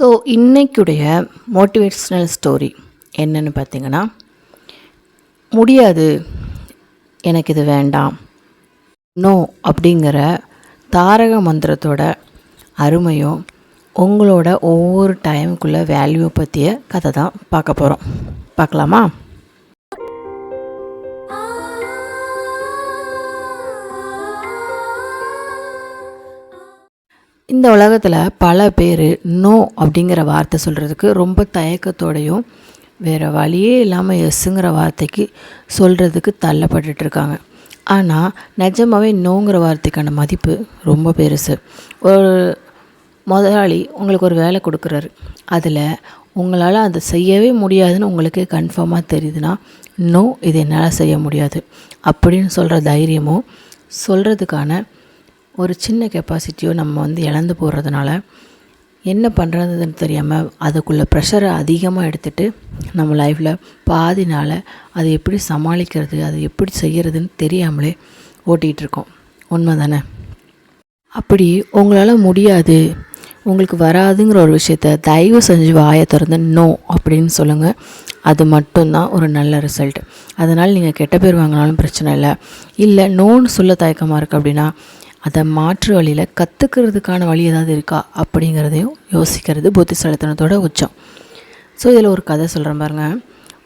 So இன்றைக்குடைய motivational story என்னன்னு பார்த்தீங்கன்னா, முடியாது, எனக்கு இது வேண்டாம், நோ அப்படிங்கிற தாரக மந்திரத்தோட அருமையும் உங்களோட ஒவ்வொரு டைமுக்குள்ளே வேல்யூவை பற்றிய கதை தான் பார்க்க போகிறோம். பார்க்கலாமா? இந்த உலகத்தில் பல பேர் நோ அப்படிங்கிற வார்த்தை சொல்கிறதுக்கு ரொம்ப தயக்கத்தோடையும் வேறு வழியே இல்லாமல் எஸ்ஸுங்கிற வார்த்தைக்கு சொல்கிறதுக்கு தள்ளப்பட்டுருக்காங்க. ஆனால் நிஜமாகவே நோங்கிற வார்த்தைக்கான மதிப்பு ரொம்ப பெருசு. ஒரு முதலாளி உங்களுக்கு ஒரு வேலை கொடுக்குறாரு, அதில் உங்களால் அதை செய்யவே முடியாதுன்னு உங்களுக்கு கன்ஃபார்மாக தெரியுதுன்னா, நோ இது என்னால் செய்ய முடியாது அப்படின்னு சொல்கிற தைரியமும் சொல்கிறதுக்கான ஒரு சின்ன கெப்பாசிட்டியோ நம்ம இழந்து போடுறதுனால என்ன பண்ணுறதுன்னு தெரியாமல் அதுக்குள்ளே ப்ரெஷரை அதிகமாக எடுத்துகிட்டு நம்ம லைஃப்பில் பாதி நாள் அதை எப்படி சமாளிக்கிறது, அதை எப்படி செய்கிறதுன்னு தெரியாமலே ஓட்டிகிட்ருக்கோம். உண்மை தானே? அப்படி உங்களால் முடியாது, உங்களுக்கு வராதுங்கிற ஒரு விஷயத்த தயவு செஞ்சு வாயை திறந்து நோ அப்படின்னு சொல்லுங்கள். அது மட்டும்தான் ஒரு நல்ல ரிசல்ட். அதனால் நீங்கள் கெட்ட பேர் வாங்கினாலும் பிரச்சனை இல்லை நோன்னு சொல்ல தயக்கமாக இருக்குது அப்படின்னா அதை மாற்று வழியில் கற்றுக்கிறதுக்கான வழி ஏதாவது இருக்கா அப்படிங்கிறதையும் யோசிக்கிறது புத்திசாலித்தனத்தோட உச்சம். ஸோ இதில் ஒரு கதை சொல்கிறேன் பாருங்க.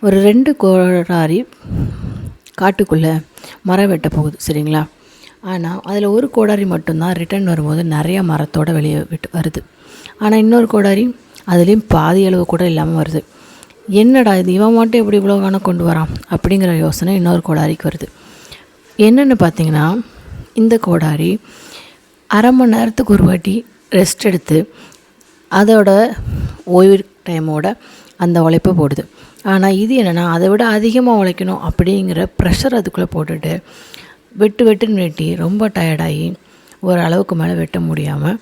ஒரு 2 கோடாரி காட்டுக்குள்ளே மரம் வெட்ட போகுது, சரிங்களா? ஆனால் அதில் ஒரு கோடாரி மட்டும்தான் ரிட்டர்ன் வரும்போது நிறையா மரத்தோடு வெளியே வருது. ஆனால் இன்னொரு கோடாரி அதுலேயும் பாதி அளவு கூட இல்லாமல் வருது. என்னடா இது, இவன் மட்டும் எப்படி இவ்வளோ காண கொண்டு வரான் அப்படிங்கிற யோசனை இன்னொரு கோடாரிக்கு வருது. என்னென்னு பார்த்தீங்கன்னா, இந்த கோடாரி அரை மணி நேரத்துக்கு ஒரு வாட்டி ரெஸ்ட் எடுத்து அதோட ஓய்வு டைமோட அந்த உழைப்பை போடுது. ஆனால் இது என்னென்னா, அதை விட அதிகமாக உழைக்கணும் அப்படிங்கிற ப்ரெஷர் அதுக்குள்ளே போட்டுட்டு வெட்டுன்னு வெட்டி ரொம்ப டயர்டாகி ஒரு அளவுக்கு மேலே வெட்ட முடியாமல்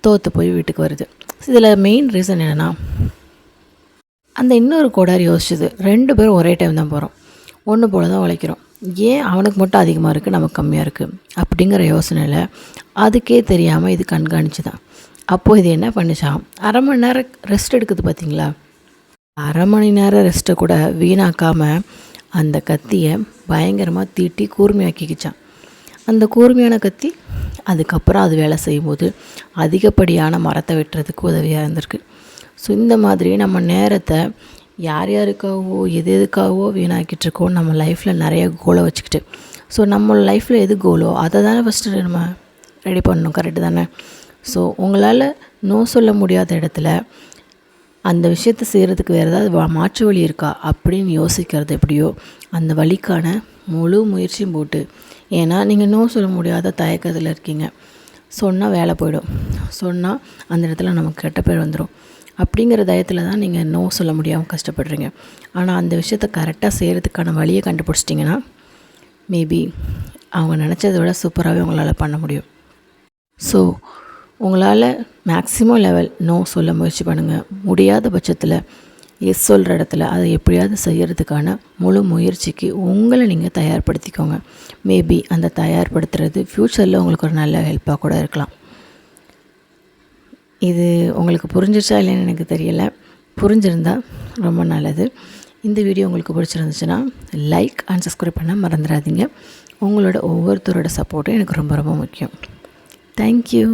தோற்று போய் வீட்டுக்கு வருது. இதில் மெயின் ரீசன் என்னென்னா, அந்த இன்னொரு கோடாரி யோசிச்சுது, 2 பேரும் ஒரே டைம் தான் போகிறோம், ஒன்று போல் தான் உழைக்கிறோம், ஏன் அவனுக்கு மட்டும் அதிகமாக இருக்குது நமக்கு கம்மியாக இருக்குது அப்படிங்கிற யோசனையில் அதுக்கே தெரியாமல் இது கண்காணிச்சு தான். அப்போது இது என்ன பண்ணிச்சான், அரை மணி நேரம் ரெஸ்ட் எடுக்குது பார்த்திங்களா? அரை மணி நேரம் ரெஸ்ட்டை கூட வீணாக்காமல் அந்த கத்தியை பயங்கரமாக தீட்டி கூர்மையாக்கிக்கிச்சான். அந்த கூர்மையான கத்தி அதுக்கப்புறம் அது வேலை செய்யும்போது அதிகப்படியான மரத்தை வெட்டுறதுக்கு உதவியாக இருந்திருக்கு. ஸோ இந்த மாதிரி நம்ம நேரத்தை யார் யாருக்காகவோ எதுக்காகவோ வீணாக்கிட்டுருக்கோம் நம்ம லைஃப்பில் நிறைய கோலை வச்சுக்கிட்டு. ஸோ நம்ம லைஃப்பில் எது கோலோ அதை தானே ஃபஸ்ட்டு நம்ம ரெடி பண்ணணும், கரெக்டு தானே? ஸோ உங்களால் நோ சொல்ல முடியாத இடத்துல அந்த விஷயத்தை செய்கிறதுக்கு வேறு ஏதாவது மாற்று வழி இருக்கா அப்படின்னு யோசிக்கிறது எப்படியோ அந்த வழிக்கான முழு முயற்சியும் போட்டு, ஏன்னா நீங்கள் நோ சொல்ல முடியாத தயக்கத்தில் இருக்கீங்க, சொன்னால் வேலை போயிடும், சொன்னால் அந்த இடத்துல நமக்கு கெட்ட பேர் வந்துடும் அப்படிங்கிற தயத்தில் தான் நீங்கள் நோ சொல்ல முடியாமல் கஷ்டப்படுறீங்க. ஆனால் அந்த விஷயத்தை கரெக்டாக செய்கிறதுக்கான வழியை கண்டுபிடிச்சிட்டிங்கன்னா மேபி அவங்க நினச்சதை விட சூப்பராகவே உங்களால் பண்ண முடியும். ஸோ உங்களால் மேக்ஸிமம் லெவல் நோ சொல்ல முயற்சி பண்ணுங்கள். முடியாத பட்சத்தில் எஸ் சொல்கிற இடத்துல அதை எப்படியாவது செய்கிறதுக்கான முழு முயற்சிக்கு உங்களை நீங்கள் தயார்படுத்திக்கோங்க. மேபி அந்த தயார்படுத்துறது ஃப்யூச்சரில் உங்களுக்கு ஒரு நல்ல ஹெல்ப்பாக கூட இருக்கலாம். இது உங்களுக்கு புரிஞ்சிச்சா இல்லைன்னு எனக்கு தெரியலை. புரிஞ்சிருந்தால் ரொம்ப நல்லது. இந்த வீடியோ உங்களுக்கு பிடிச்சிருந்துச்சுன்னா லைக் அண்ட் சப்ஸ்கிரைப் பண்ண மறந்துடாதீங்க. உங்களோட ஒவ்வொருத்தரோட சப்போர்ட்டும் எனக்கு ரொம்ப ரொம்ப முக்கியம். தேங்க்யூ.